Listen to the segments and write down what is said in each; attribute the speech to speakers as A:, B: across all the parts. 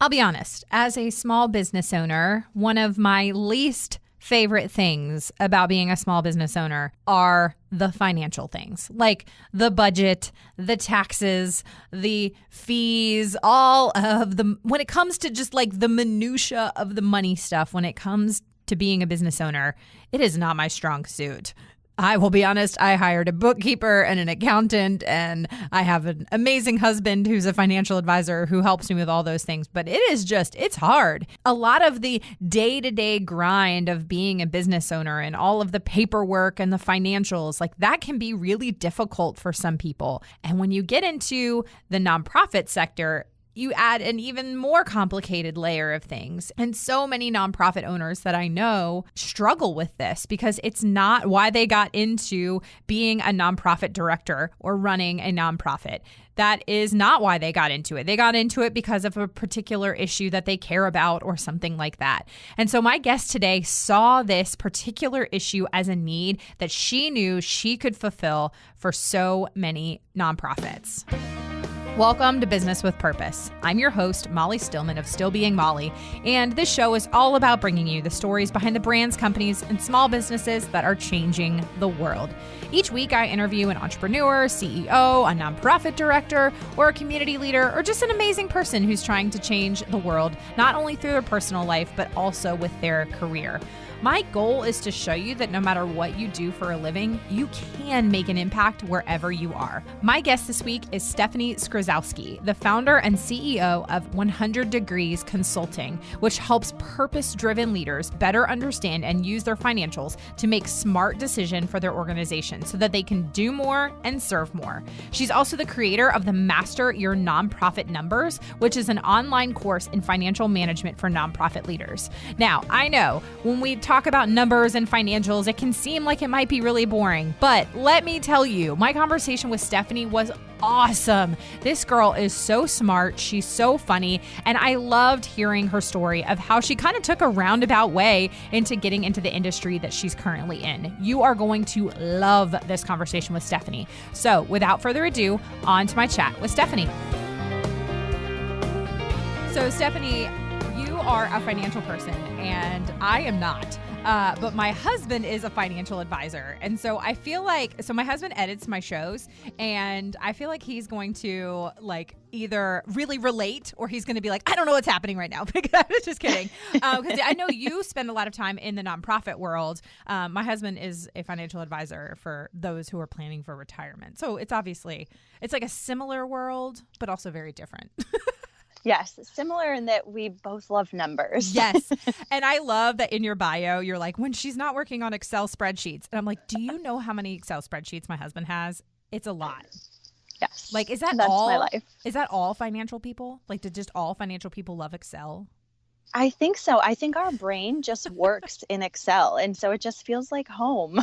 A: I'll be honest, as a small business owner, one of my least favorite things about being a small business owner are the financial things, like the budget, the taxes, the fees, when it comes to just like the minutia of the money stuff, when it comes to being a business owner, it is not my strong suit. I will be honest, I hired a bookkeeper and an accountant, and I have an amazing husband who's a financial advisor who helps me with all those things. But it's hard. A lot of the day-to-day grind of being a business owner and all of the paperwork and the financials, like that can be really difficult for some people. And when you get into the nonprofit sector, you add an even more complicated layer of things. And so many nonprofit owners that I know struggle with this because it's not why they got into being a nonprofit director or running a nonprofit. That is not why they got into it. They got into it because of a particular issue that they care about or something like that. And so my guest today saw this particular issue as a need that she knew she could fulfill for so many nonprofits. Welcome to Business with Purpose. I'm your host, Molly Stillman of Still Being Molly, and this show is all about bringing you the stories behind the brands, companies, and small businesses that are changing the world. Each week, I interview an entrepreneur, CEO, a nonprofit director, or a community leader, or just an amazing person who's trying to change the world, not only through their personal life, but also with their career. My goal is to show you that no matter what you do for a living, you can make an impact wherever you are. My guest this week is Stephanie Skryzowski, the founder and CEO of 100 Degrees Consulting, which helps purpose-driven leaders better understand and use their financials to make smart decisions for their organization so that they can do more and serve more. She's also the creator of the Master Your Nonprofit Numbers, which is an online course in financial management for nonprofit leaders. Now, I know when we talk about numbers and financials, it can seem like it might be really boring, but let me tell you, my conversation with Stephanie was awesome. This girl is so smart. She's so funny. And I loved hearing her story of how she kind of took a roundabout way into getting into the industry that she's currently in. You are going to love this conversation with Stephanie. So without further ado, on to my chat with Stephanie. So Stephanie, you are a financial person and I am not. But my husband is a financial advisor. And so I feel like, my husband edits my shows and I feel like he's going to like either really relate or he's going to be like, I don't know what's happening right now. I was just kidding. Because I know you spend a lot of time in the nonprofit world. My husband is a financial advisor for those who are planning for retirement. So it's like a similar world, but also very different.
B: Yes, similar in that we both love numbers.
A: Yes. And I love that in your bio, you're like, when she's not working on Excel spreadsheets. And I'm like, do you know how many Excel spreadsheets my husband has? It's a lot.
B: Yes.
A: Like, that's my life. Is that all financial people? Like, did just all financial people love Excel?
B: I think so. I think our brain just works in Excel. And so it just feels like home.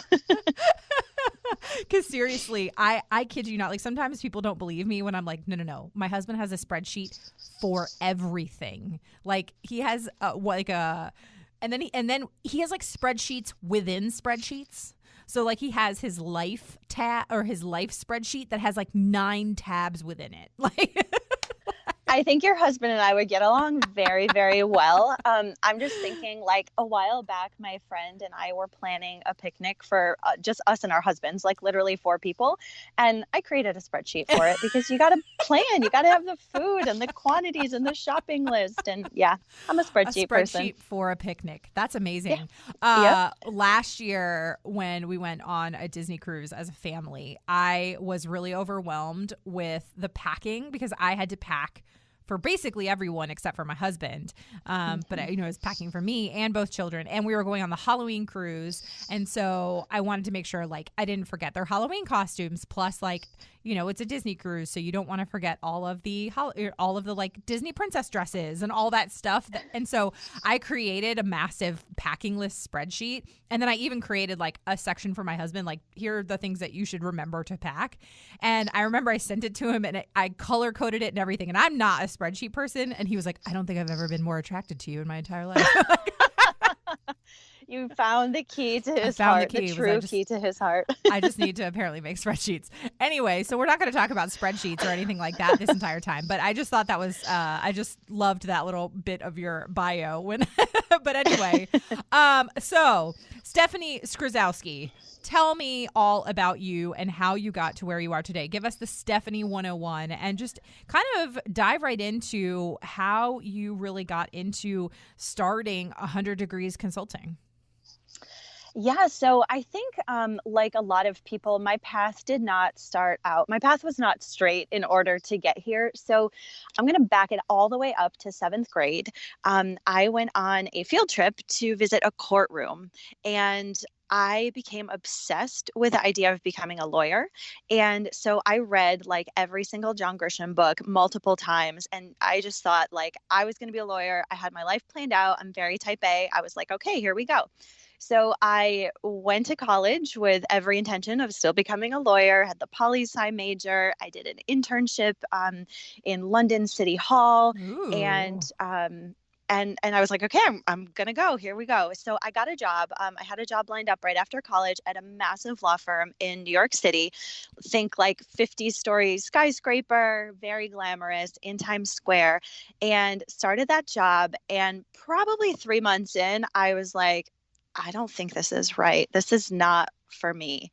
A: Because seriously, I kid you not. Like sometimes people don't believe me when I'm like, no. My husband has a spreadsheet for everything. Like he has and then he has like spreadsheets within spreadsheets. So like he has his life tab or his life spreadsheet that has like 9 tabs within it. Like.
B: I think your husband and I would get along very, very well. I'm just thinking like a while back, my friend and I were planning a picnic for just us and our husbands, like literally 4 people. And I created a spreadsheet for it because you got to plan. You got to have the food and the quantities and the shopping list. And yeah, I'm a spreadsheet person.
A: A spreadsheet for a picnic. That's amazing.
B: Yeah.
A: Last year when we went on a Disney cruise as a family, I was really overwhelmed with the packing because I had to pack for basically everyone except for my husband. But I was packing for me and both children, and we were going on the Halloween cruise. And so I wanted to make sure like I didn't forget their Halloween costumes. Plus like, it's a Disney cruise. So you don't want to forget all of the like Disney princess dresses and all that stuff. And so I created a massive packing list spreadsheet. And then I even created like a section for my husband, like here are the things that you should remember to pack. And I remember I sent it to him and I color coded it and everything. And I'm not a spreadsheet person. And he was like, I don't think I've ever been more attracted to you in my entire life.
B: You found the key to
A: I
B: his
A: found the
B: heart, the
A: key.
B: true key to his heart.
A: I just need to apparently make spreadsheets. Anyway, so we're not going to talk about spreadsheets or anything like that this entire time. But I just thought that was, I just loved that little bit of your bio. But anyway, so Stephanie Skryzowski, tell me all about you and how you got to where you are today. Give us the Stephanie 101 and just kind of dive right into how you really got into starting 100 Degrees Consulting.
B: Yeah, so I think like a lot of people, my path was not straight in order to get here. So I'm going to back it all the way up to seventh grade. I went on a field trip to visit a courtroom, and I became obsessed with the idea of becoming a lawyer. And so I read like every single John Grisham book multiple times. And I just thought like I was going to be a lawyer. I had my life planned out. I'm very type A. I was like, okay, here we go. So I went to college with every intention of still becoming a lawyer, had the poli-sci major. I did an internship in London City Hall.
A: Ooh.
B: And I was like, okay, I'm going to go. Here we go. So I got a job. I had a job lined up right after college at a massive law firm in New York City. Think like 50-story skyscraper, very glamorous in Times Square, and started that job. And probably 3 months in, I was like, I don't think this is right. This is not for me.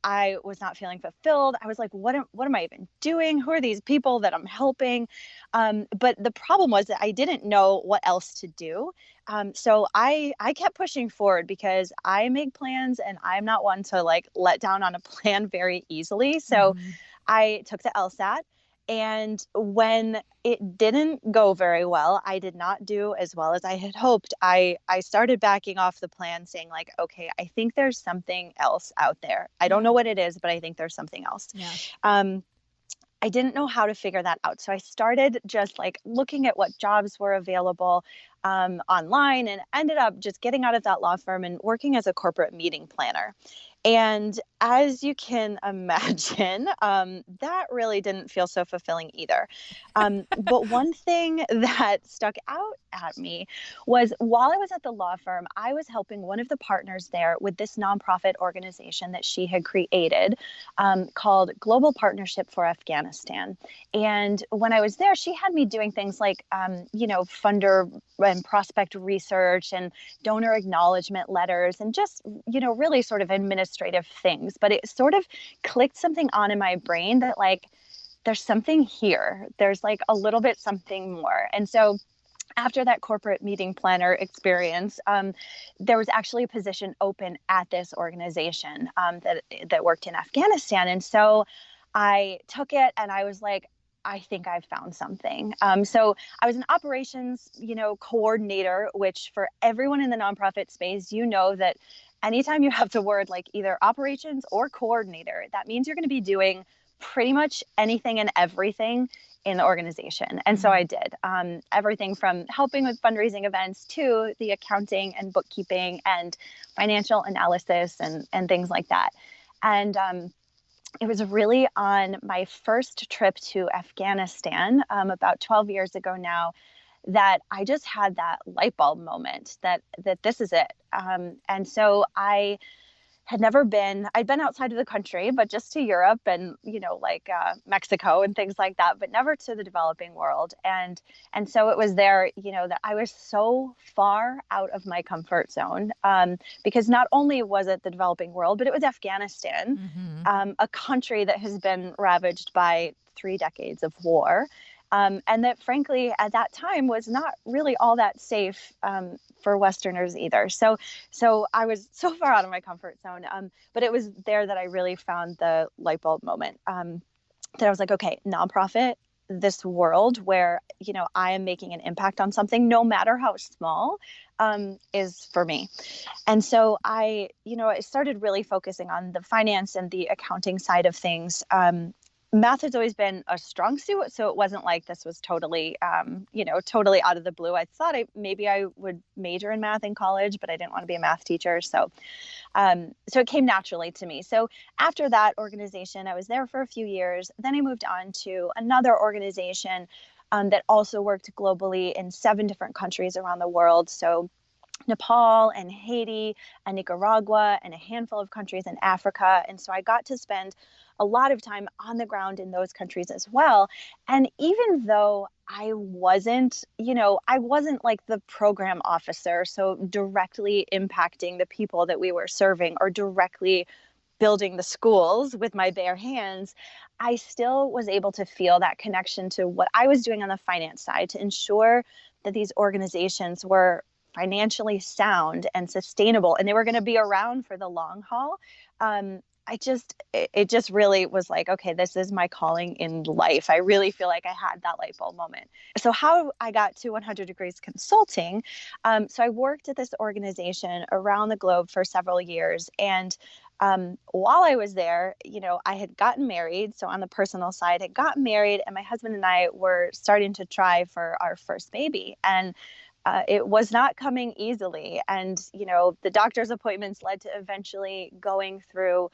B: I was not feeling fulfilled. I was like, what am I even doing? Who are these people that I'm helping? But the problem was that I didn't know what else to do. So I kept pushing forward because I make plans and I'm not one to like let down on a plan very easily. So I took the LSAT. And when it didn't go very well, I did not do as well as I had hoped. I started backing off the plan, saying like, okay, I think there's something else out there. I don't know what it is, but I think there's something else. Yeah. I didn't know how to figure that out. So I started just like looking at what jobs were available online, and ended up just getting out of that law firm and working as a corporate meeting planner. And as you can imagine, that really didn't feel so fulfilling either. But one thing that stuck out at me was while I was at the law firm, I was helping one of the partners there with this nonprofit organization that she had created called Global Partnership for Afghanistan. And when I was there, she had me doing things like, funder and prospect research and donor acknowledgement letters and just, really sort of administrative things. But it sort of clicked something on in my brain that like, there's something here. There's like a little bit something more. And so after that corporate meeting planner experience, there was actually a position open at this organization that worked in Afghanistan. And so I took it and I was like, I think I've found something. So I was an operations, coordinator, which for everyone in the nonprofit space, that anytime you have the word like either operations or coordinator, that means you're going to be doing pretty much anything and everything in the organization. And so I did everything from helping with fundraising events to the accounting and bookkeeping and financial analysis and things like that. And it was really on my first trip to Afghanistan about 12 years ago now that I just had that light bulb moment that this is it. And so I'd been outside of the country, but just to Europe and, Mexico and things like that, but never to the developing world. And so it was there, that I was so far out of my comfort zone because not only was it the developing world, but it was Afghanistan, a country that has been ravaged by 3 decades of war. And that, frankly, at that time was not really all that safe for Westerners either. So I was so far out of my comfort zone. But it was there that I really found the light bulb moment that I was like, okay, nonprofit, this world where, I am making an impact on something, no matter how small, is for me. And so I started really focusing on the finance and the accounting side of things. Math has always been a strong suit, so it wasn't like this was totally, totally out of the blue. I thought maybe I would major in math in college, but I didn't want to be a math teacher. So it came naturally to me. So after that organization, I was there for a few years. Then I moved on to another organization that also worked globally in 7 different countries around the world. So Nepal and Haiti and Nicaragua and a handful of countries in Africa. And so I got to spend a lot of time on the ground in those countries as well. And even though I wasn't like the program officer, so directly impacting the people that we were serving or directly building the schools with my bare hands, I still was able to feel that connection to what I was doing on the finance side to ensure that these organizations were financially sound and sustainable and they were going to be around for the long haul. It just really was like, okay, this is my calling in life. I really feel like I had that light bulb moment. So how I got to 100 Degrees Consulting. So I worked at this organization around the globe for several years. And while I was there, I had gotten married. So on the personal side, I got married and my husband and I were starting to try for our first baby. And it was not coming easily. And, the doctor's appointments led to eventually going through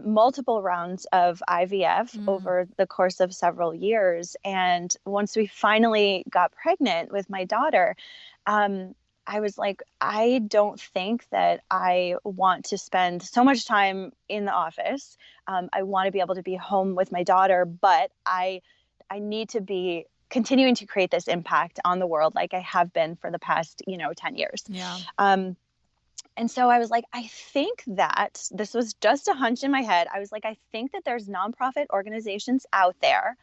B: multiple rounds of IVF over the course of several years. And once we finally got pregnant with my daughter, I was like, I don't think that I want to spend so much time in the office. I want to be able to be home with my daughter, but I need to be continuing to create this impact on the world like I have been for the past, 10 years.
A: Yeah.
B: And so I was like, I think that this was just a hunch in my head. I was like, I think that there's nonprofit organizations out there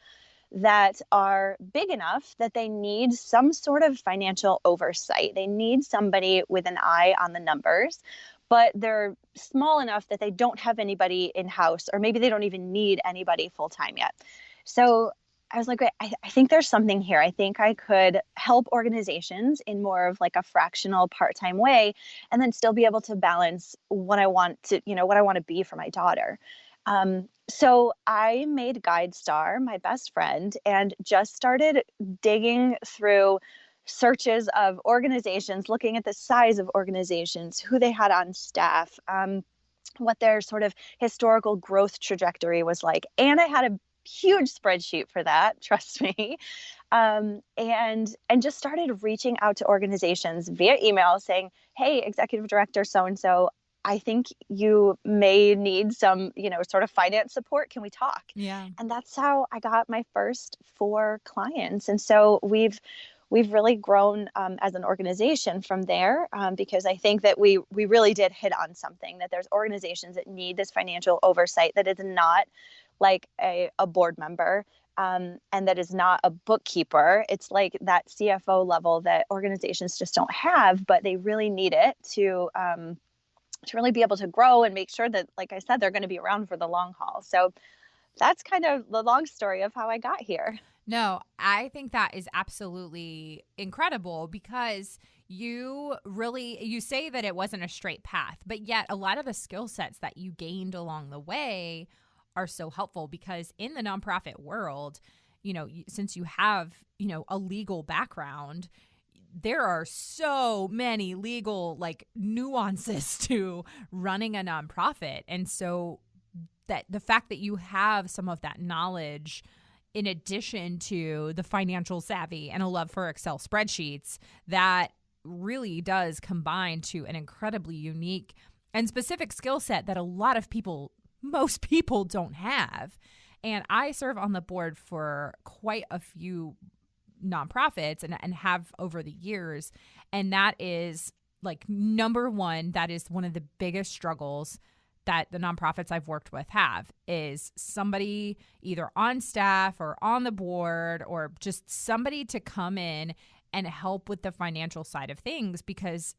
B: that are big enough that they need some sort of financial oversight. They need somebody with an eye on the numbers, but they're small enough that they don't have anybody in-house, or maybe they don't even need anybody full-time yet. So I was like, I think there's something here. I think I could help organizations in more of like a fractional part-time way, and then still be able to balance what I want to be for my daughter. So I made GuideStar my best friend and just started digging through searches of organizations, looking at the size of organizations, who they had on staff, what their sort of historical growth trajectory was like. And I had a huge spreadsheet for that, trust me. And just started reaching out to organizations via email saying, hey, executive director so-and-so, I think you may need some, sort of finance support. Can we talk?
A: Yeah.
B: And that's how I got my first 4 clients. And so we've really grown as an organization from there, because I think that we really did hit on something, that there's organizations that need this financial oversight, that is not like a board member, and that is not a bookkeeper. It's like that CFO level that organizations just don't have, but they really need it to really be able to grow and make sure that, like I said, they're going to be around for the long haul. So that's kind of the long story of how I got here.
A: No, I think that is absolutely incredible, because you say that it wasn't a straight path, but yet a lot of the skill sets that you gained along the way are so helpful, because in the nonprofit world, since you have, a legal background, there are so many legal nuances to running a nonprofit. And so that the fact that you have some of that knowledge, in addition to the financial savvy and a love for Excel spreadsheets, that really does combine to an incredibly unique and specific skill set that most people don't have. And I serve on the board for quite a few nonprofits and have over the years. And that is number one, that is one of the biggest struggles that the nonprofits I've worked with have, is somebody either on staff or on the board, or just somebody to come in and help with the financial side of things. Because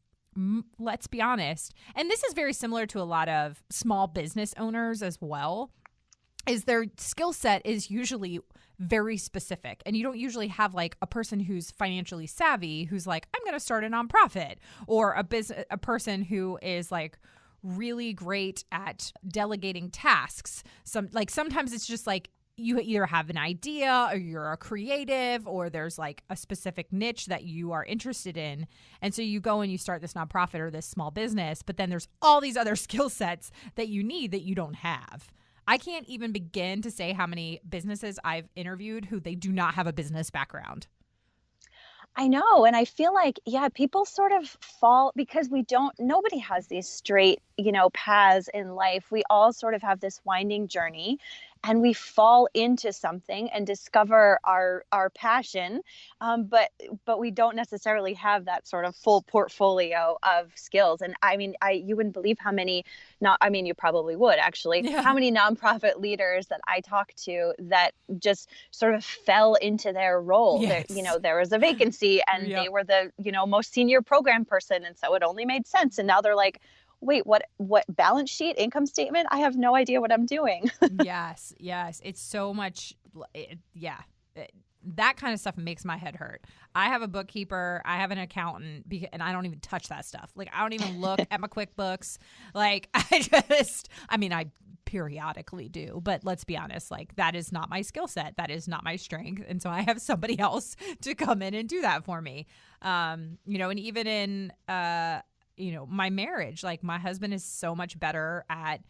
A: let's be honest, and this is very similar to a lot of small business owners as well, is their skill set is usually very specific. And you don't usually have a person who's financially savvy who's like, I'm going to start a nonprofit, or a person who is really great at delegating tasks. Sometimes it's just you either have an idea, or you're a creative, or there's a specific niche that you are interested in. And so you go and you start this nonprofit or this small business, but then there's all these other skill sets that you need that you don't have. I can't even begin to say how many businesses I've interviewed who they do not have a business background.
B: I know. And I feel like, yeah, people sort of fall because nobody has these straight, paths in life. We all sort of have this winding journey and we fall into something and discover our passion. But we don't necessarily have that sort of full portfolio of skills. And I mean, you wouldn't believe how many, not, I mean, you probably would actually,
A: Yeah.
B: how many nonprofit leaders that I talk to that just sort of fell into their role.
A: Yes.
B: There was a vacancy and
A: Yep.
B: they were the, most senior program person. And so it only made sense. And now they're like, wait, what balance sheet, income statement? I have no idea what I'm doing.
A: Yes. It's so much. Yeah. That kind of stuff makes my head hurt. I have a bookkeeper, I have an accountant, and I don't even touch that stuff. Like, I don't even look at my QuickBooks. Like, I periodically do, but let's be honest, like, that is not my skill set. That is not my strength. And so I have somebody else to come in and do that for me. And even in, my marriage, like, my husband is so much better at,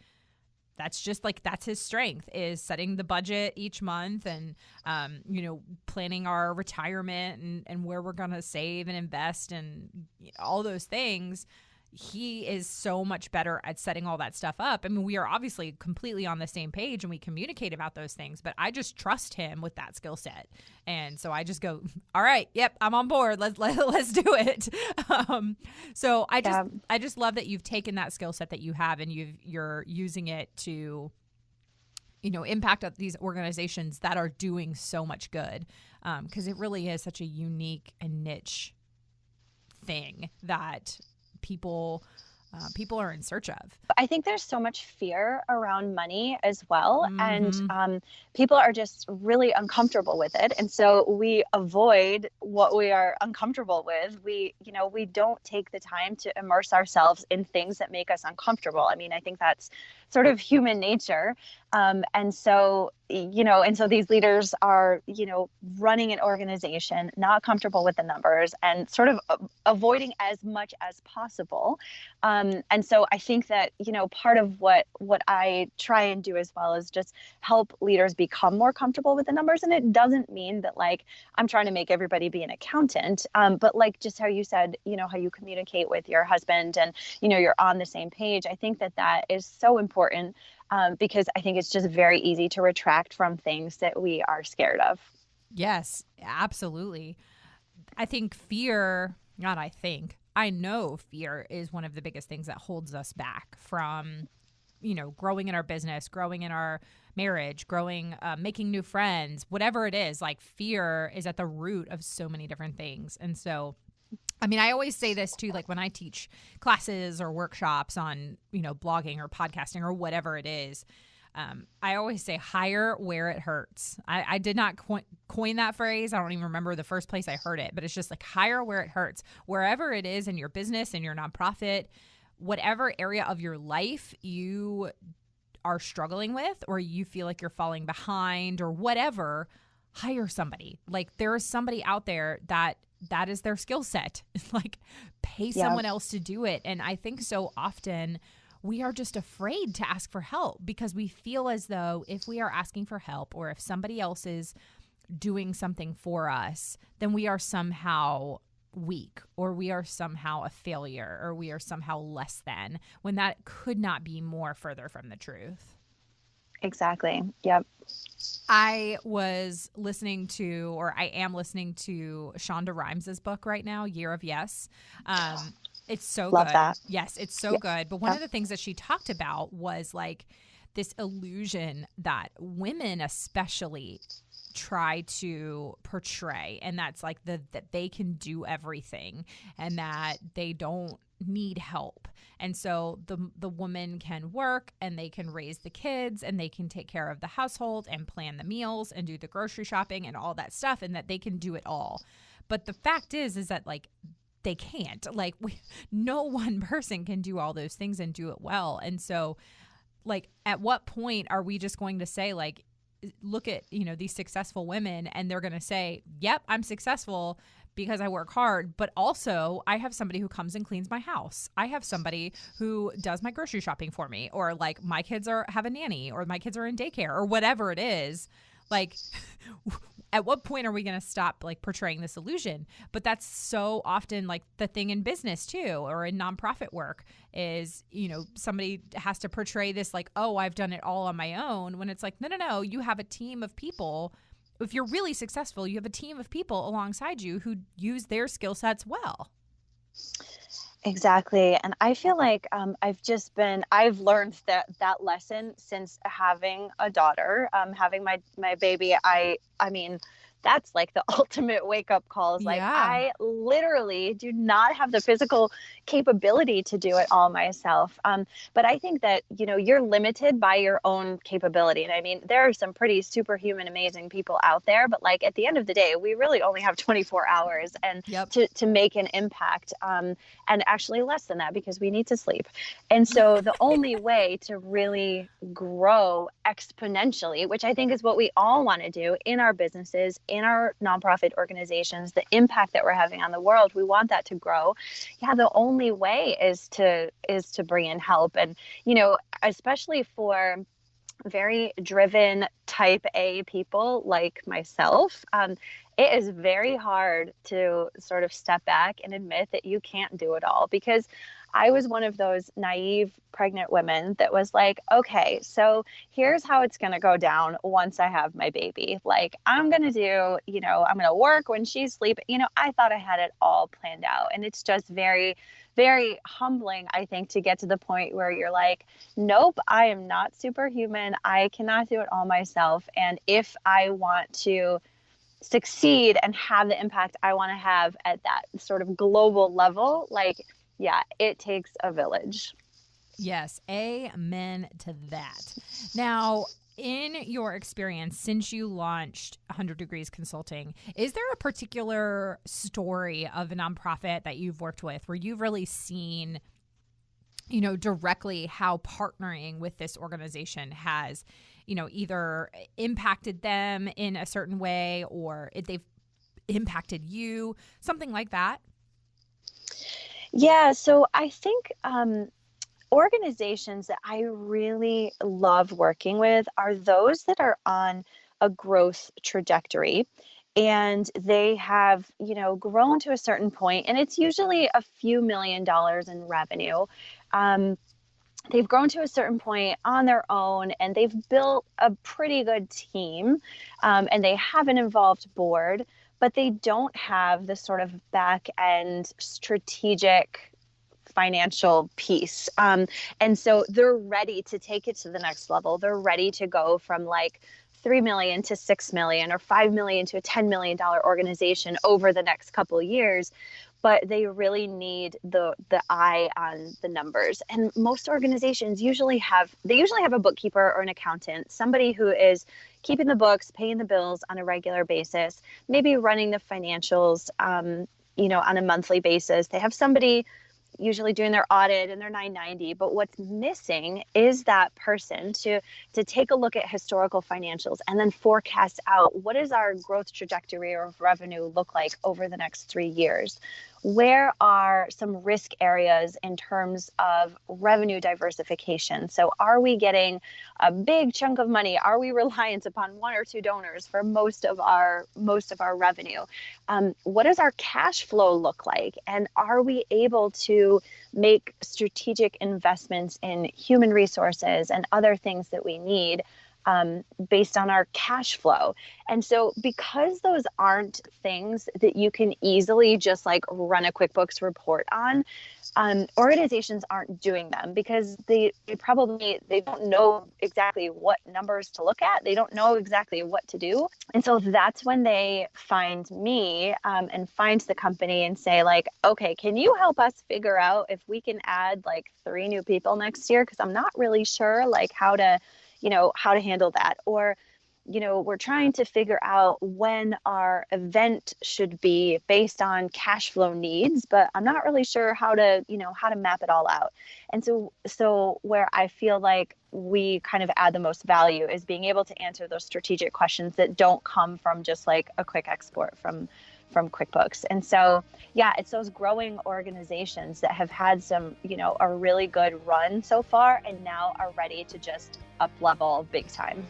A: that's his strength, is setting the budget each month and, planning our retirement and where we're going to save and invest and all those things. He is so much better at setting all that stuff up. I mean, we are obviously completely on the same page and we communicate about those things, but I just trust him with that skill set. And so I just go, all right, yep, I'm on board. Let's do it. So I just love that you've taken that skill set that you have and you're using it to, impact these organizations that are doing so much good. Because it really is such a unique and niche thing that people are in search of.
B: I think there's so much fear around money as well.
A: Mm-hmm.
B: And people are just really uncomfortable with it. And so we avoid what we are uncomfortable with. We don't take the time to immerse ourselves in things that make us uncomfortable. I mean, I think that's sort of human nature. And so these leaders are, running an organization, not comfortable with the numbers and sort of avoiding as much as possible. And so I think that, part of what I try and do as well is just help leaders become more comfortable with the numbers. And it doesn't mean that, like, I'm trying to make everybody be an accountant, but like just how you said, how you communicate with your husband and, you're on the same page. I think that is so important. Because I think it's just very easy to retract from things that we are scared of.
A: Yes, absolutely. I know fear is one of the biggest things that holds us back from, growing in our business, growing in our marriage, making new friends, whatever it is. Like, fear is at the root of so many different things. And so, I mean, I always say this too, like when I teach classes or workshops on, blogging or podcasting or whatever it is, I always say hire where it hurts. I did not coin that phrase. I don't even remember the first place I heard it, but it's just like hire where it hurts. Wherever it is in your business, in your nonprofit, whatever area of your life you are struggling with or you feel like you're falling behind or whatever, hire somebody. Like, there is somebody out there that is their skill set. Like, pay someone else to do it. And I think so often we are just afraid to ask for help because we feel as though if we are asking for help or if somebody else is doing something for us, then we are somehow weak or we are somehow a failure or we are somehow less than, when that could not be more further from the truth.
B: Exactly. Yep.
A: I was listening to, or I am listening to Shonda Rhimes' book right now, Year of Yes. It's so
B: Love
A: good.
B: that.
A: Yes, it's so good. But one of the things that she talked about was like this illusion that women especially try to portray, and that's like that they can do everything and that they don't need help. And so the woman can work and they can raise the kids and they can take care of the household and plan the meals and do the grocery shopping and all that stuff, and that they can do it all. But the fact is that like they can't. Like no one person can do all those things and do it well. And so like at what point are we just going to say like, look at, these successful women and they're going to say, yep, I'm successful because I work hard, but also I have somebody who comes and cleans my house. I have somebody who does my grocery shopping for me, or like my kids have a nanny, or my kids are in daycare, or whatever it is. Like at what point are we going to stop like portraying this illusion? But that's so often like the thing in business too, or in nonprofit work is, you know, somebody has to portray this like, oh, I've done it all on my own, when it's like, no, you have a team of people. If you're really successful, you have a team of people alongside you who use their skill sets well.
B: Exactly. And I feel like I've learned that lesson since having a daughter, having my baby. I mean, that's like the ultimate wake up calls. Like I literally do not have the physical capability to do it all myself. But I think that, you know, you're limited by your own capability. And I mean, there are some pretty superhuman, amazing people out there, but like at the end of the day, we really only have 24 hours and to make an impact, and actually less than that because we need to sleep. And so the only way to really grow exponentially, which I think is what we all want to do in our businesses, in our nonprofit organizations, the impact that we're having on the world, we want that to grow. Yeah, the only way is to bring in help. And, you know, especially for very driven type A people like myself, it is very hard to sort of step back and admit that you can't do it all, because I was one of those naive pregnant women that was like, okay, so here's how it's going to go down once I have my baby. Like, I'm going to do, you know, I'm going to work when she's sleeping. You know, I thought I had it all planned out. And it's just very, very humbling, I think, to get to the point where you're like, nope, I am not superhuman. I cannot do it all myself. And if I want to succeed and have the impact I want to have at that sort of global level, like, yeah, it takes a village.
A: Yes. Amen to that. Now, in your experience, since you launched 100 Degrees Consulting, is there a particular story of a nonprofit that you've worked with where you've really seen, you know, directly how partnering with this organization has, you know, either impacted them in a certain way or they've impacted you, something like that?
B: Yeah, so I think organizations that I really love working with are those that are on a growth trajectory, and they have, you know, grown to a certain point, and it's usually a few $1 million in revenue. They've grown to a certain point on their own, and they've built a pretty good team, and they have an involved board, but they don't have the sort of back end strategic financial piece. And so they're ready to take it to the next level. They're ready to go from like 3 million to 6 million or 5 million to a $10 million organization over the next couple of years. But they really need the eye on the numbers. And most organizations usually have a bookkeeper or an accountant, somebody who is keeping the books, paying the bills on a regular basis, maybe running the financials, you know, on a monthly basis. They have somebody usually doing their audit and their 990. But what's missing is that person to take a look at historical financials and then forecast out what does our growth trajectory of revenue look like over the next 3 years? Where are some risk areas in terms of revenue diversification? So are we getting a big chunk of money? Are we reliant upon 1 or 2 donors for most of our revenue? What does our cash flow look like? And are we able to make strategic investments in human resources and other things that we need based on our cash flow? And so because those aren't things that you can easily just like run a QuickBooks report on, organizations aren't doing them because they don't know exactly what numbers to look at. They don't know exactly what to do. And so that's when they find me and find the company and say like, okay, can you help us figure out if we can add like 3 new people next year? Because I'm not really sure like how to handle that. Or, you know, we're trying to figure out when our event should be based on cash flow needs, but I'm not really sure how to map it all out. And so where I feel like we kind of add the most value is being able to answer those strategic questions that don't come from just like a quick export from QuickBooks. And so, yeah, it's those growing organizations that have had some, you know, a really good run so far and now are ready to just up level big time.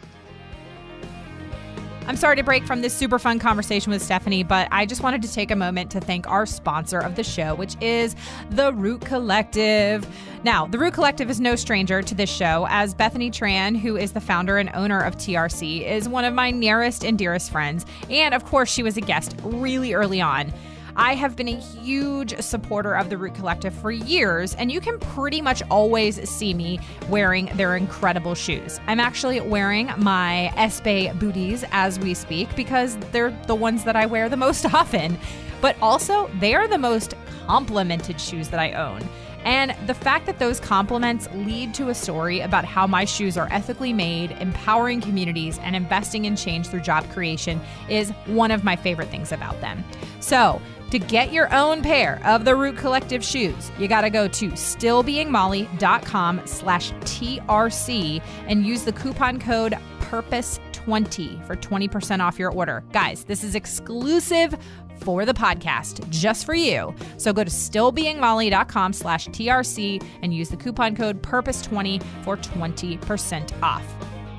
A: I'm sorry to break from this super fun conversation with Stephanie, but I just wanted to take a moment to thank our sponsor of the show, which is The Root Collective. Now, The Root Collective is no stranger to this show, as Bethany Tran, who is the founder and owner of TRC, is one of my nearest and dearest friends. And of course, she was a guest really early on. I have been a huge supporter of the Root Collective for years, and you can pretty much always see me wearing their incredible shoes. I'm actually wearing my Espe booties as we speak because they're the ones that I wear the most often. But also, they are the most complimented shoes that I own. And the fact that those compliments lead to a story about how my shoes are ethically made, empowering communities, and investing in change through job creation is one of my favorite things about them. So, to get your own pair of the Root Collective shoes, you got to go to stillbeingmolly.com/TRC and use the coupon code PURPOSE20 for 20% off your order. Guys, this is exclusive for the podcast, just for you. So go to stillbeingmolly.com/TRC and use the coupon code PURPOSE20 for 20% off.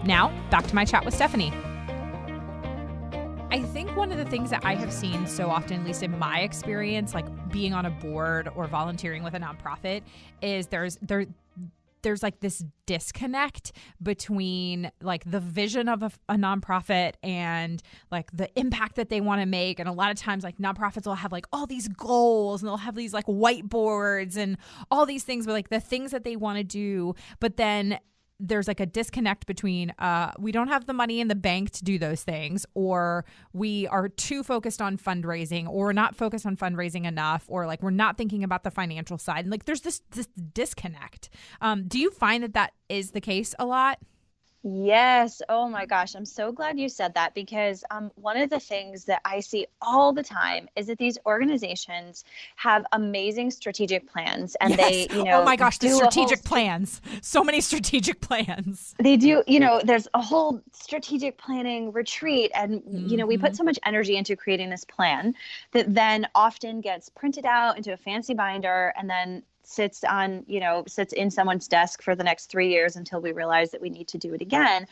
A: Now, back to my chat with Stephanie. I think one of the things that I have seen so often, at least in my experience, like being on a board or volunteering with a nonprofit, is there's like this disconnect between like the vision of a nonprofit and like the impact that they want to make. And a lot of times like nonprofits will have like all these goals and they'll have these like whiteboards and all these things with like the things that they want to do. But then there's like a disconnect between we don't have the money in the bank to do those things, or we are too focused on fundraising, or we're not focused on fundraising enough, or like we're not thinking about the financial side. And like there's this disconnect. Do you find that is the case a lot?
B: Yes. Oh my gosh. I'm so glad you said that, because one of the things that I see all the time is that these organizations have amazing strategic plans, and
A: yes. Oh my gosh, the strategic plans. So many strategic plans.
B: They do, there's a whole strategic planning retreat, and we put so much energy into creating this plan that then often gets printed out into a fancy binder and then sits in someone's desk for the next 3 years until we realize that we need to do it again.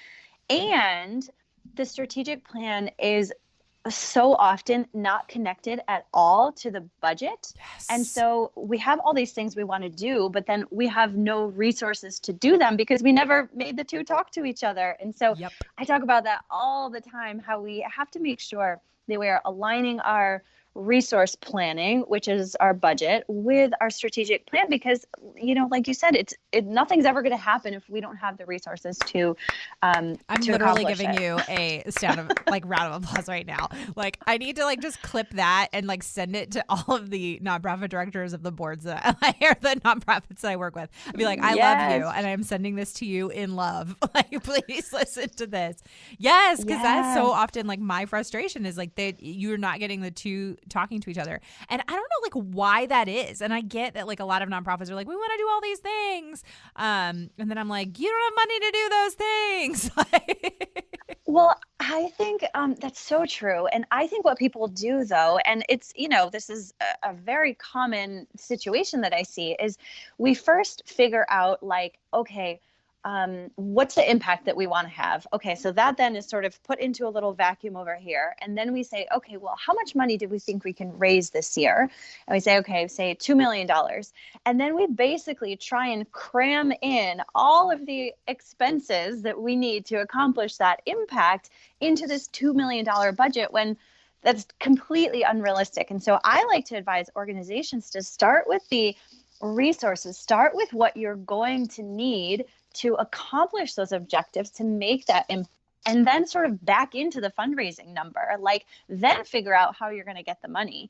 B: And the strategic plan is so often not connected at all to the budget.
A: Yes.
B: And so we have all these things we want to do, but then we have no resources to do them because we never made the two talk to each other. And so I talk about that all the time, how we have to make sure that we are aligning our resource planning, which is our budget, with our strategic plan, because like you said, nothing's ever going to happen if we don't have the resources to
A: I'm literally giving
B: it.
A: You a round of applause right now. Like I need to like just clip that and like send it to all of the nonprofit directors of the boards that I hear, the nonprofits that I work with. I'd be like, I love you, and I'm sending this to you in love. Like, please listen to this. Yes, because that's so often like my frustration is like you're not getting the two talking to each other. And I don't know like why that is. And I get that like a lot of nonprofits are like, we want to do all these things. And then I'm like, you don't have money to do those things.
B: Well, I think that's so true. And I think what people do though, and it's, this is a very common situation that I see, is we first figure out like, okay, what's the impact that we want to have? Okay, so that then is sort of put into a little vacuum over here. And then we say, okay, well, how much money do we think we can raise this year? And we say, okay, say $2 million. And then we basically try and cram in all of the expenses that we need to accomplish that impact into this $2 million budget, when that's completely unrealistic. And so I like to advise organizations to start with the resources, start with what you're going to need to accomplish those objectives, to make that and then sort of back into the fundraising number, like then figure out how you're going to get the money,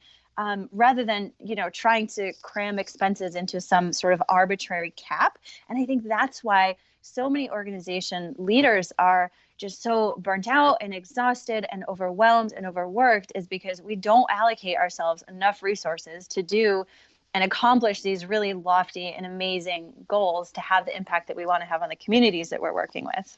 B: rather than, trying to cram expenses into some sort of arbitrary cap. And I think that's why so many organization leaders are just so burnt out and exhausted and overwhelmed and overworked, is because we don't allocate ourselves enough resources to do and accomplish these really lofty and amazing goals to have the impact that we want to have on the communities that we're working with.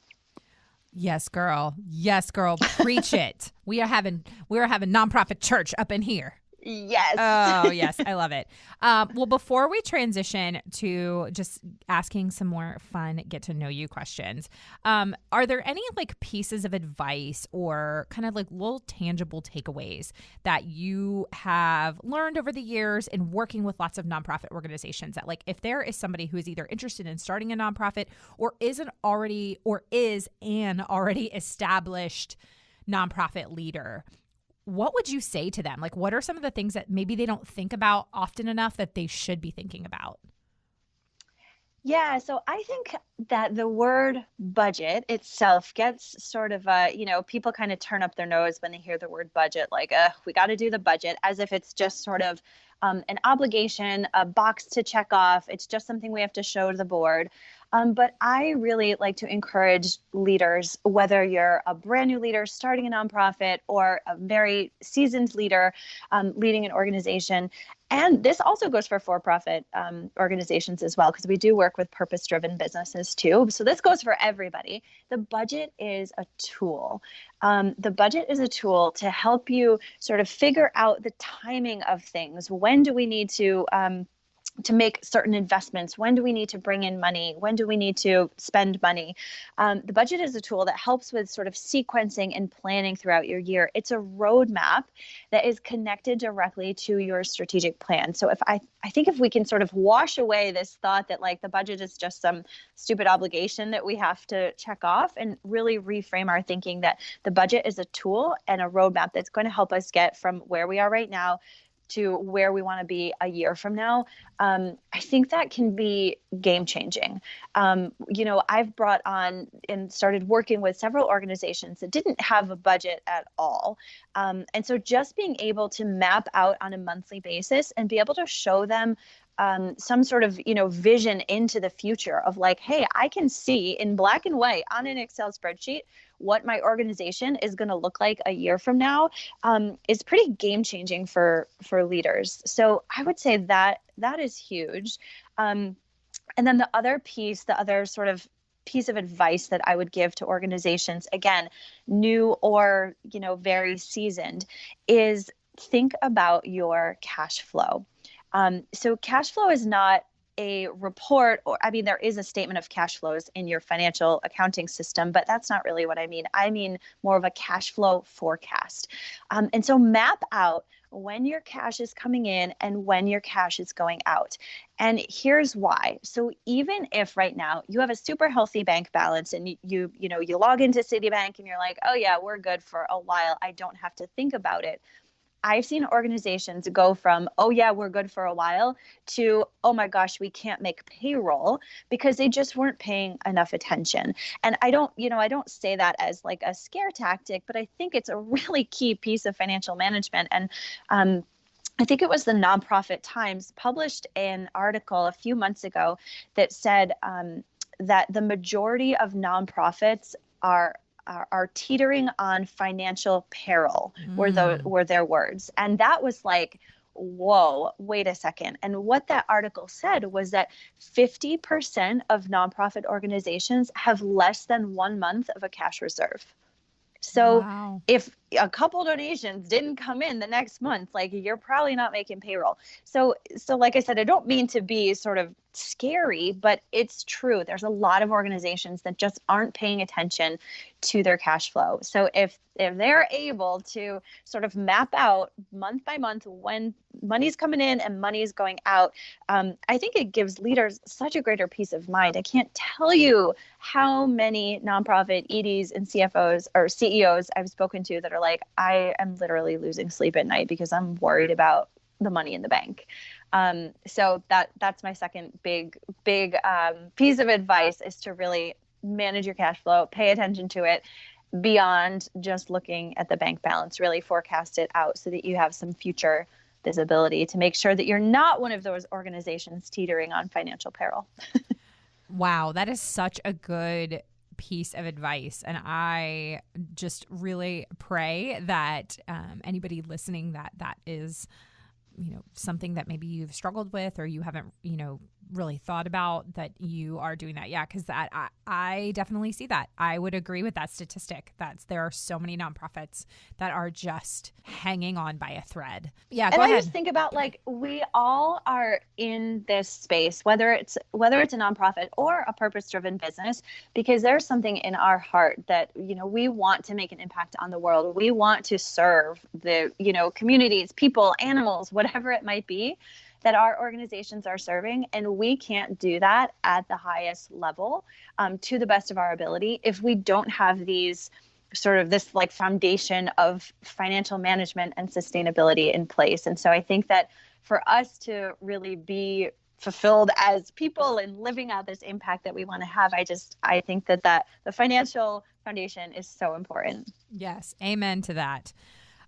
A: Yes, girl. Yes, girl. Preach it. We are having nonprofit church up in here.
B: Yes.
A: Oh, yes. I love it. Well, before we transition to just asking some more fun, get to know you questions, are there any like pieces of advice or kind of like little tangible takeaways that you have learned over the years in working with lots of nonprofit organizations that like if there is somebody who is either interested in starting a nonprofit or is an already established nonprofit leader, what would you say to them? Like, what are some of the things that maybe they don't think about often enough that they should be thinking about?
B: Yeah, so I think that the word budget itself gets sort of people kind of turn up their nose when they hear the word budget, like, we got to do the budget, as if it's just sort of an obligation, a box to check off. It's just something we have to show to the board. But I really like to encourage leaders, whether you're a brand new leader starting a nonprofit or a very seasoned leader leading an organization. And this also goes for for-profit organizations as well, because we do work with purpose-driven businesses too. So this goes for everybody. The budget is a tool. The budget is a tool to help you sort of figure out the timing of things. When do we need to make certain investments? When do we need to bring in money? When do we need to spend money? The budget is a tool that helps with sort of sequencing and planning throughout your year. It's a roadmap that is connected directly to your strategic plan. So I think if we can sort of wash away this thought that like the budget is just some stupid obligation that we have to check off and really reframe our thinking that the budget is a tool and a roadmap that's going to help us get from where we are right now to where we want to be a year from now, I think that can be game changing. I've brought on and started working with several organizations that didn't have a budget at all. And so just being able to map out on a monthly basis and be able to show them some sort of, vision into the future of like, hey, I can see in black and white on an Excel spreadsheet what my organization is going to look like a year from now is pretty game changing for leaders. So I would say that is huge. And then the other sort of piece of advice that I would give to organizations, again, new or, very seasoned, is think about your cash flow. So cash flow is not a report, there is a statement of cash flows in your financial accounting system, but that's not really what I mean. I mean more of a cash flow forecast. And so map out when your cash is coming in and when your cash is going out. And here's why. So even if right now you have a super healthy bank balance and you log into Citibank and you're like, oh yeah, we're good for a while, I don't have to think about it. I've seen organizations go from, oh yeah, we're good for a while, to, oh my gosh, we can't make payroll because they just weren't paying enough attention. And I don't say that as like a scare tactic, but I think it's a really key piece of financial management. And I think it was the Nonprofit Times published an article a few months ago that said that the majority of nonprofits are teetering on financial peril, were their words. And that was like, whoa, wait a second. And what that article said was that 50% of nonprofit organizations have less than 1 month of a cash reserve. So wow. If a couple donations didn't come in the next month, like you're probably not making payroll. So like I said, I don't mean to be sort of scary, but it's true. There's a lot of organizations that just aren't paying attention to their cash flow. So if they're able to sort of map out month by month when money's coming in and money's going out, I think it gives leaders such a greater peace of mind. I can't tell you how many nonprofit EDs and CFOs or CEOs I've spoken to that are like, I am literally losing sleep at night because I'm worried about the money in the bank. So that's my second big piece of advice, is to really manage your cash flow, pay attention to it beyond just looking at the bank balance, really forecast it out so that you have some future visibility to make sure that you're not one of those organizations teetering on financial peril.
A: Wow, that is such a good piece of advice. And I just really pray that anybody listening that is, something that maybe you've struggled with or you haven't, really thought about that you are doing that. Yeah, because I definitely see that. I would agree with that statistic. There are so many nonprofits that are just hanging on by a thread. Yeah, go ahead.
B: I just think about like we all are in this space, whether it's a nonprofit or a purpose-driven business, because there's something in our heart that, you know, we want to make an impact on the world. We want to serve the, you know, communities, people, animals, whatever it might be that our organizations are serving. And we can't do that at the highest level to the best of our ability if we don't have these sort of this like foundation of financial management and sustainability in place. And so I think that for us to really be fulfilled as people and living out this impact that we want to have, I think that the financial foundation is so important.
A: Yes. Amen to that.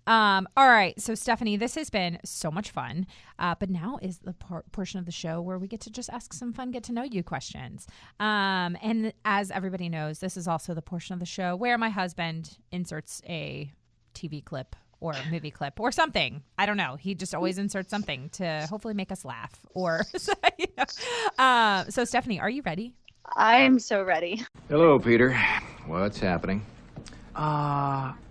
A: All right. So Stephanie, this has been so much fun. But now is the portion of the show where we get to just ask some fun, get to know you questions. And as everybody knows, this is also the portion of the show where my husband inserts a TV clip or a movie clip or something. I don't know. He just always inserts something to hopefully make us laugh or, you know. So Stephanie, are you ready?
B: I'm so ready.
C: Hello, Peter. What's happening?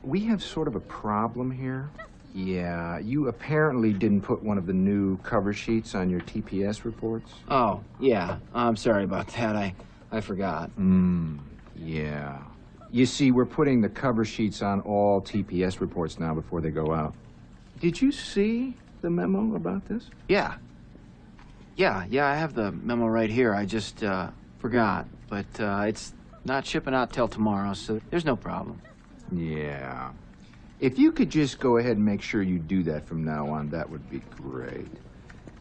C: We have sort of a problem here. Yeah, you apparently didn't put one of the new cover sheets on your TPS reports.
D: Oh, yeah. I'm sorry about that. I forgot.
C: Yeah. You see, we're putting the cover sheets on all TPS reports now before they go out. Did you see the memo about this?
D: Yeah. Yeah, I have the memo right here. I just forgot. But it's not shipping out till tomorrow, so there's no problem.
C: Yeah. If you could just go ahead and make sure you do that from now on, that would be great.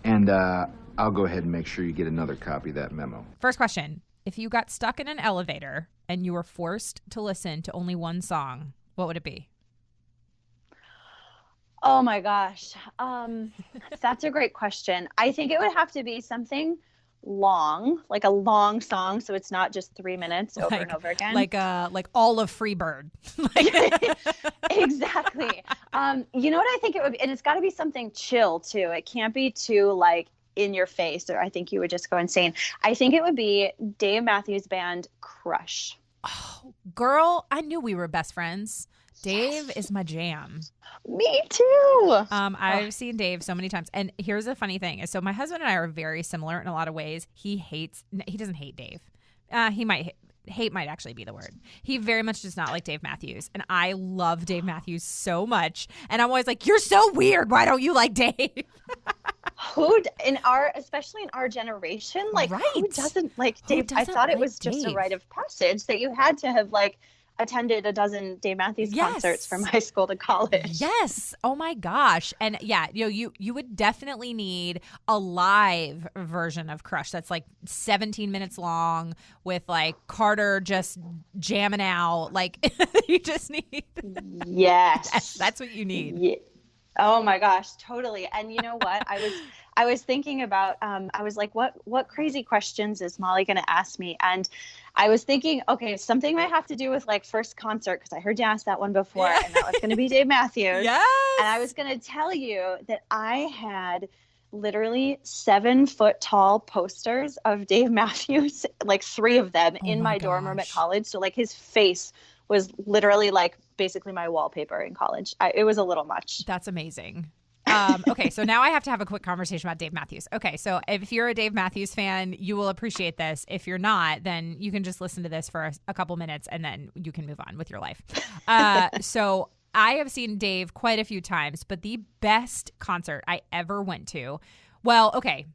C: And I'll go ahead and make sure you get another copy of that memo.
A: First question. If you got stuck in an elevator and you were forced to listen to only one song, what would it be?
B: Oh my gosh. That's a great question. I think it would have to be something long, like a long song, so it's not just 3 minutes over and over again.
A: Like all of Freebird.
B: Exactly. You know what I think it would be? And it's got to be something chill too. It can't be too like in your face, or I think you would just go insane. I think it would be Dave Matthews Band, Crush.
A: Oh, girl, I knew we were best friends. Dave is my jam.
B: Me too.
A: I've seen Dave so many times. And here's the funny thing. So my husband and I are very similar in a lot of ways. He doesn't hate Dave. He might hate might actually be the word. He very much does not like Dave Matthews. And I love Dave Matthews so much. And I'm always like, you're so weird. Why don't you like Dave?
B: Especially in our generation, like
A: right.
B: Who doesn't like Dave? I thought it was just a rite of passage that you had to have like attended a dozen Dave Matthews concerts from high school to college.
A: Yes. Oh my gosh. And yeah, you would definitely need a live version of Crush that's like 17 minutes long with like Carter just jamming out. Like you just need.
B: Yes.
A: That's what you need.
B: Yeah. Oh my gosh, totally. And you know what? I was thinking about, I was like, what crazy questions is Molly going to ask me? And I was thinking, okay, something might have to do with like first concert, because I heard you ask that one before, and that was going to be Dave Matthews.
A: Yes.
B: And I was going to tell you that I had literally 7-foot tall posters of Dave Matthews, like 3 of them in my dorm room at college. So like his face was literally like basically my wallpaper in college. It was a little much.
A: That's amazing. Okay, so now I have to have a quick conversation about Dave Matthews. Okay, so if you're a Dave Matthews fan, you will appreciate this. If you're not, then you can just listen to this for a couple minutes and then you can move on with your life. So I have seen Dave quite a few times, but the best concert I ever went to, well, okay,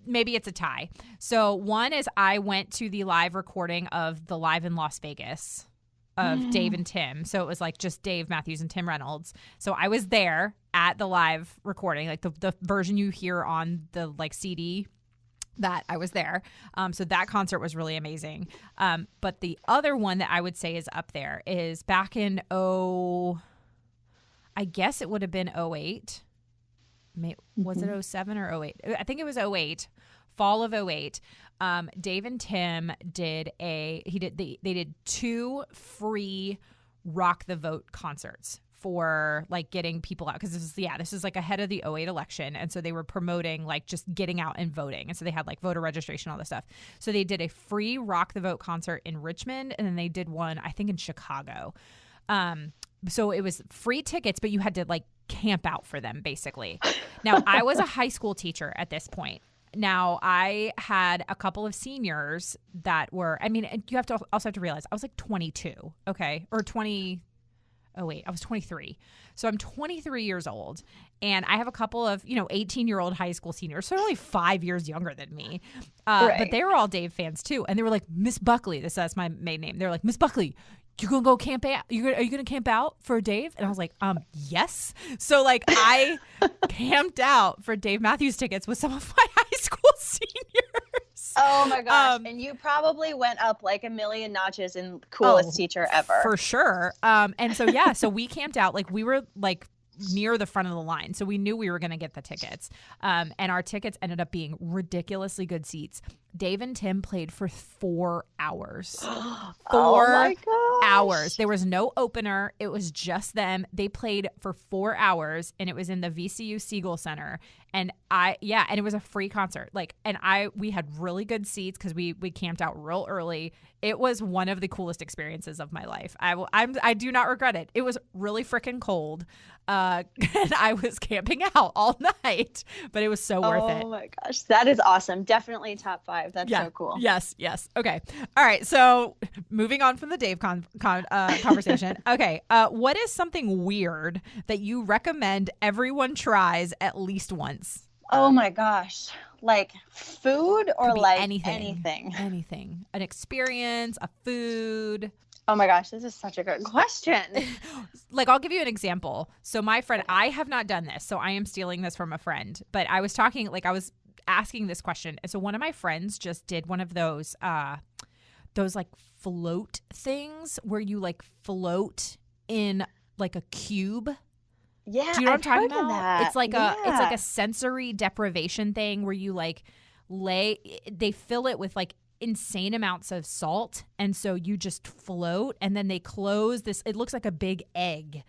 A: maybe it's a tie. So one is I went to the live recording of the Live in Las Vegas of Dave and Tim. So it was like just Dave Matthews and Tim Reynolds. So I was there at the live recording, like the version you hear on the like CD, that I was there. So that concert was really amazing. But the other one that I would say is up there is back in I guess it would have been 08. Was it 07 or 08? I think it was 08. Fall of 08. Dave and Tim they did 2 free Rock the Vote concerts for like getting people out, because this is like ahead of the '08 election, and so they were promoting like just getting out and voting, and so they had like voter registration, all this stuff. So they did a free Rock the Vote concert in Richmond, and then they did one I think in Chicago. So it was free tickets, but you had to like camp out for them basically. Now I was a high school teacher at this point. Now, I had a couple of seniors that were, I mean, you also have to realize I was like 22, okay? Or 20, oh wait, I was 23. So I'm 23 years old, and I have a couple of, 18-year-old high school seniors, so they're only 5 years younger than me.
B: Right.
A: But they were all Dave fans too. And they were like, Miss Buckley, that's my maiden name. They were like, Miss Buckley, you gonna go camp out? Are you gonna camp out for Dave? And I was like, yes. So like I camped out for Dave Matthews tickets with some of my high school seniors.
B: Oh my gosh. And you probably went up like a million notches in coolest teacher ever.
A: For sure. And so so we camped out, like we were like near the front of the line. So we knew we were going to get the tickets. And our tickets ended up being ridiculously good seats. Dave and Tim played for 4 hours. 4 hours. There was no opener. It was just them. They played for 4 hours, and it was in the VCU Siegel Center. And and it was a free concert. We had really good seats because we camped out real early. It was one of the coolest experiences of my life. I do not regret it. It was really freaking cold. And I was camping out all night, but it was so worth it.
B: Oh my gosh. That is awesome. Definitely top 5. That's so cool.
A: Yes. Okay. All right. So moving on from the Dave conversation. Okay. What is something weird that you recommend everyone tries at least once?
B: Oh my gosh. Like food or like
A: anything? Anything. An experience, a food.
B: Oh my gosh, this is such a good question.
A: Like, I'll give you an example. So my friend, I have not done this, so I am stealing this from a friend. But I was asking this question. And so one of my friends just did one of those like float things where you like float in like a cube.
B: Yeah,
A: do you know what I'm talking about?
B: That.
A: It's like a sensory deprivation thing where you like they fill it with like insane amounts of salt, and so you just float, and then they close this, it looks like a big egg,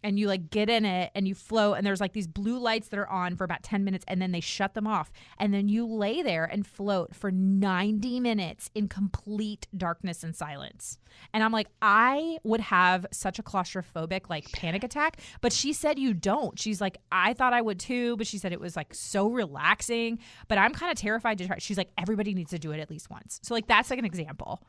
A: and you like get in it and you float, and there's like these blue lights that are on for about 10 minutes, and then they shut them off, and then you lay there and float for 90 minutes in complete darkness and silence. And I'm like, I would have such a claustrophobic like panic attack, but she said you don't. She's like, I thought I would too, but she said it was like so relaxing, but I'm kind of terrified to try. She's like, everybody needs to do it at least once. So like that's like an example.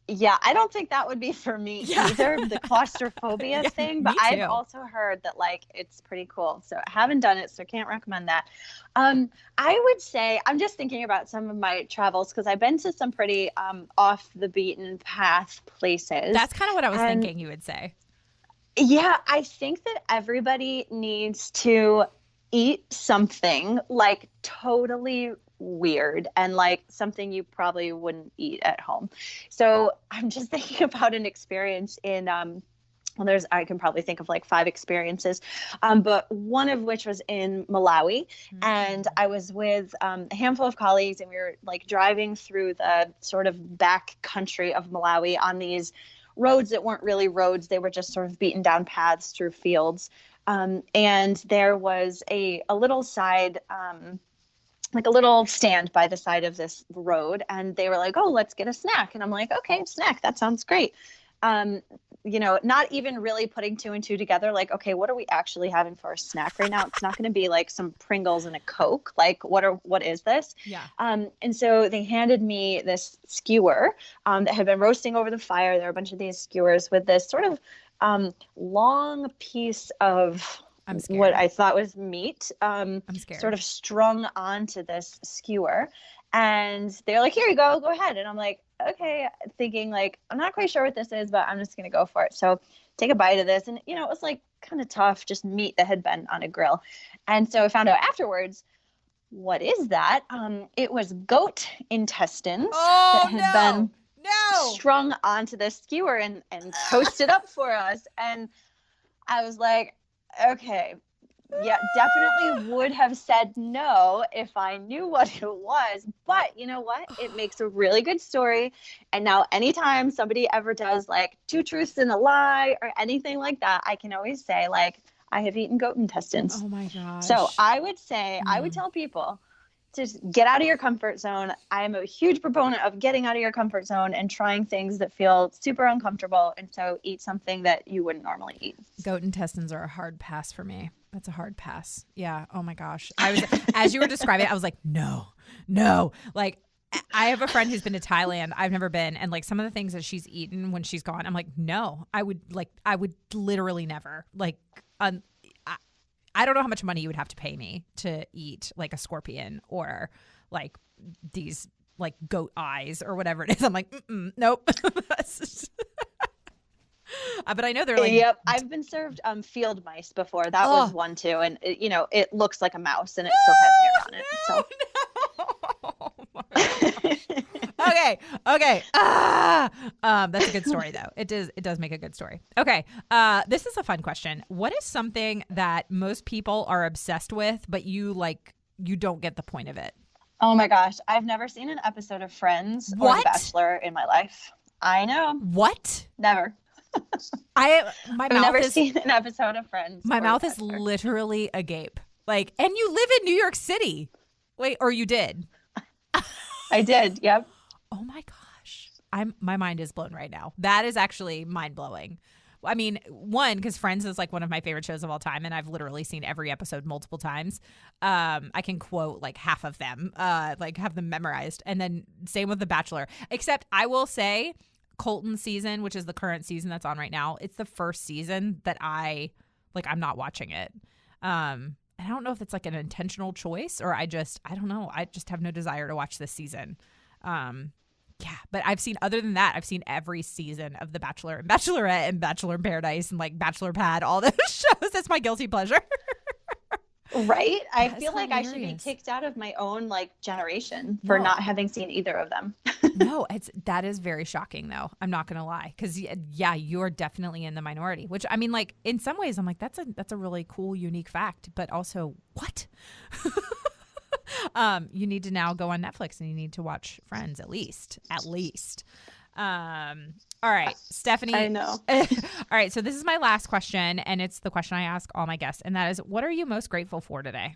B: Yeah, I don't think that would be for me either, the claustrophobia thing, but I've also heard that like it's pretty cool. So I haven't done it, so can't recommend that. I would say, I'm just thinking about some of my travels because I've been to some pretty off the beaten path places.
A: That's kind of what I was thinking you would say.
B: Yeah, I think that everybody needs to eat something like totally weird and like something you probably wouldn't eat at home. So I'm just thinking about an experience in I can probably think of like 5 experiences, but one of which was in Malawi. And I was with a handful of colleagues, and we were like driving through the sort of back country of Malawi on these roads that weren't really roads. They were just sort of beaten down paths through fields. And there was a little side, like a little stand by the side of this road, and they were like, oh, let's get a snack. And I'm like, okay, snack. That sounds great. Not even really putting 2 and 2 together. Like, okay, what are we actually having for a snack right now? It's not going to be like some Pringles and a Coke. Like, what is this?
A: Yeah.
B: And so they handed me this skewer, that had been roasting over the fire. There were a bunch of these skewers with this sort of, long piece of what I thought was meat,
A: I'm scared.
B: sort of strung onto this skewer. And they're like, here you go ahead. And I'm like, okay, thinking like, I'm not quite sure what this is, but I'm just going to go for it. So take a bite of this. And, it was like kind of tough, just meat that had been on a grill. And so I found out afterwards, what is that? It was goat intestines that had been strung onto this skewer and toasted up for us. And I was like, okay, Yeah, definitely would have said no if I knew what it was. But you know what? It makes a really good story. And now anytime somebody ever does like two truths and a lie or anything like that, I can always say like, I have eaten goat intestines.
A: Oh my gosh.
B: So I would say, I would tell people to get out of your comfort zone. I am a huge proponent of getting out of your comfort zone and trying things that feel super uncomfortable. And so eat something that you wouldn't normally eat.
A: Goat intestines are a hard pass for me. That's a hard pass. Yeah. Oh my gosh. I was, as you were describing it, I was like, no. Like, I have a friend who's been to Thailand. I've never been. And like some of the things that she's eaten when she's gone, I'm like, no, I would literally never like, I don't know how much money you would have to pay me to eat like a scorpion or like these like goat eyes or whatever it is. I'm like, nope. But I know they're like,
B: yep. I've been served field mice before. That was one too. And it, you know, it looks like a mouse and it still has hair on it. So.
A: Okay. That's a good story though. It does make a good story. Okay. This is a fun question. What is something that most people are obsessed with, but you don't get the point of it?
B: Oh my gosh. I've never seen an episode of Friends or The Bachelor in my life. I know.
A: What?
B: Never.
A: I've
B: never seen an episode of Friends.
A: My mouth is literally agape. Like, and you live in New York City. Wait, or you did?
B: I did. Yep.
A: Oh my gosh. My mind is blown right now. That is actually mind blowing. I mean, one, because Friends is like one of my favorite shows of all time, and I've literally seen every episode multiple times. I can quote like half of them, like have them memorized. And then same with The Bachelor. Except I will say Colton season, which is the current season that's on right now, it's the first season that I'm not watching it. I don't know if it's like an intentional choice or I don't know. I just have no desire to watch this season. Yeah, but I've seen, other than that, I've seen every season of The Bachelor and Bachelorette and Bachelor in Paradise and like Bachelor Pad, all those shows. That's my guilty pleasure.
B: Right? I feel like I should be kicked out of my own like generation for not having seen either of them.
A: No, that is very shocking though. I'm not going to lie. Cause yeah, you're definitely in the minority, which I mean, like in some ways I'm like, that's a really cool, unique fact, but also what? You need to now go on Netflix and you need to watch Friends at least. All right, Stephanie.
B: I know.
A: All right, so this is my last question, and it's the question I ask all my guests, and that is, what are you most grateful for today?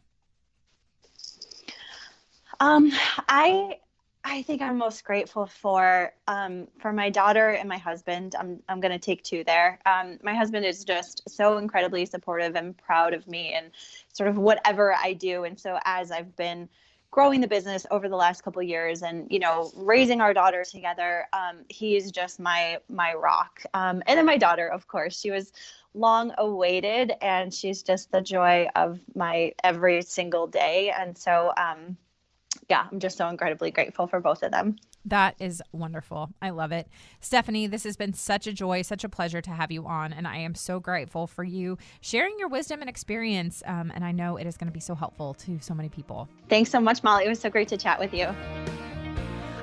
B: I think I'm most grateful for my daughter and my husband. I'm going to take two there. My husband is just so incredibly supportive and proud of me and sort of whatever I do. And so as I've been growing the business over the last couple of years and, you know, raising our daughter together, he is just my rock. And then my daughter, of course, she was long awaited and she's just the joy of my every single day. And so, yeah, I'm just so incredibly grateful for both of them.
A: That is wonderful. I love it. Stephanie, this has been such a joy, such a pleasure to have you on. And I am so grateful for you sharing your wisdom and experience. And I know it is going to be so helpful to so many people.
B: Thanks so much, Molly. It was so great to chat with you.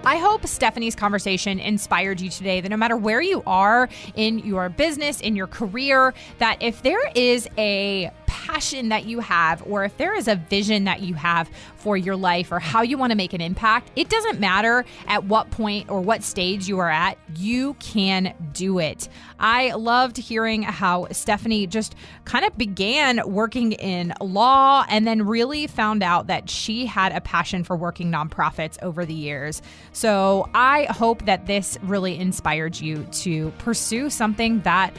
A: I hope Stephanie's conversation inspired you today, that no matter where you are in your business, in your career, that if there is a passion that you have, or if there is a vision that you have for your life or how you want to make an impact, it doesn't matter at what point or what stage you are at, you can do it. I loved hearing how Stephanie just kind of began working in law and then really found out that she had a passion for working nonprofits over the years. So I hope that this really inspired you to pursue something that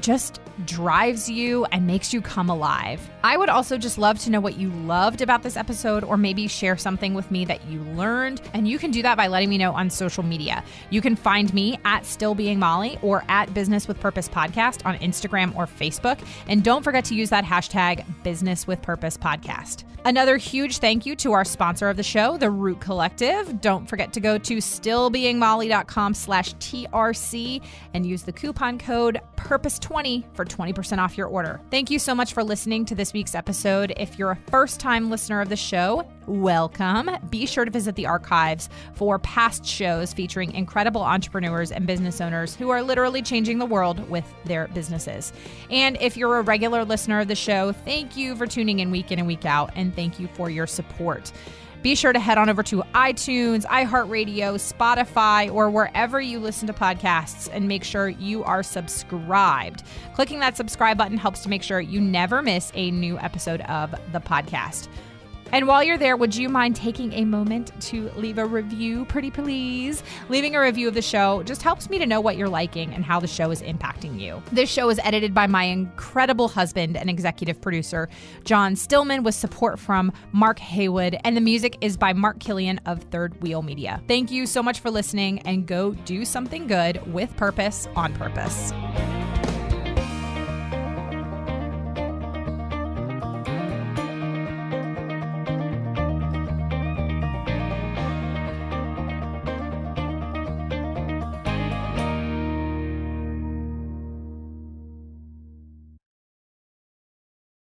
A: just drives you and makes you come alive. I would also just love to know what you loved about this episode, or maybe share something with me that you learned. And you can do that by letting me know on social media. You can find me at Still Being Molly or at Business with Purpose Podcast on Instagram or Facebook. And don't forget to use that hashtag Business with Purpose Podcast. Another huge thank you to our sponsor of the show, The Root Collective. Don't forget to go to stillbeingmolly.com/TRC and use the coupon code PURPOSE20 for 20% off your order. Thank you so much for listening to this week's episode. If you're a first-time listener of the show, welcome. Be sure to visit the archives for past shows featuring incredible entrepreneurs and business owners who are literally changing the world with their businesses. And if you're a regular listener of the show, thank you for tuning in and week out, and thank you for your support. Be sure to head on over to iTunes, iHeartRadio, Spotify, or wherever you listen to podcasts, and make sure you are subscribed. Clicking that subscribe button helps to make sure you never miss a new episode of the podcast. And while you're there, would you mind taking a moment to leave a review, pretty please? Leaving a review of the show just helps me to know what you're liking and how the show is impacting you. This show is edited by my incredible husband and executive producer, John Stillman, with support from Mark Haywood, and the music is by Mark Killian of Third Wheel Media. Thank you so much for listening, and go do something good with purpose on purpose.